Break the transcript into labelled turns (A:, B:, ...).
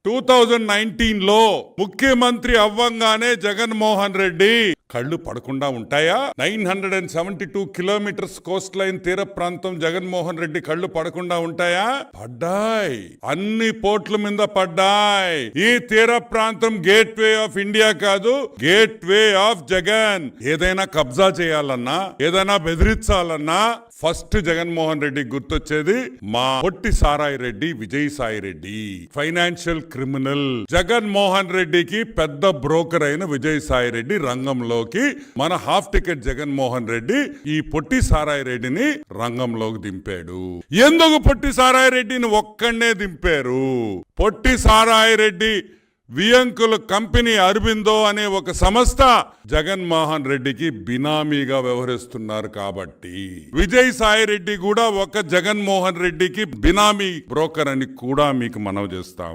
A: 2019లో ముఖ్యమంత్రి అవ్వంగానే జగన్మోహన్ రెడ్డి కళ్ళు పడకుండా ఉంటాయా? 972 కిలోమీటర్స్ కోస్ట్ లైన్ తీర ప్రాంతం జగన్మోహన్ రెడ్డి కళ్ళు పడకుండా ఉంటాయా? పడ్డాయి. అన్ని పోర్ట్ల మీద పడ్డాయి. ఈ తీర ప్రాంతం గేట్ వే ఆఫ్ ఇండియా కాదు, గేట్ వే ఆఫ్ జగన్. ఏదైనా కబ్జా చేయాలన్నా, ఏదైనా బెదిరించాలన్నా ఫస్ట్ జగన్మోహన్ రెడ్డి గుర్తొచ్చేది మా పొట్టి సారాయి రెడ్డి, విజయసాయి రెడ్డి. Financial criminal. జగన్మోహన్ రెడ్డికి పెద్ద బ్రోకర్ అయిన విజయసాయి రెడ్డి రంగంలోకి, మన హాఫ్ టికెట్ జగన్మోహన్ రెడ్డి ఈ పొట్టి సారాయి రెడ్డిని రంగంలోకి దింపాడు. ఎందుకు పొట్టి సారాయి రెడ్డిని ఒక్కడే దింపారు? పొట్టి సారాయి రెడ్డి వియంకుల కంపెనీ అరబిందో అనే ఒక సంస్థ జగన్మోహన్ రెడ్డికి బినామీగా వ్యవహరిస్తున్నారు కాబట్టి. విజయసాయి రెడ్డి కూడా ఒక జగన్మోహన్ రెడ్డికి బినామీ బ్రోకర్ అని కూడా మీకు మనవి చేస్తా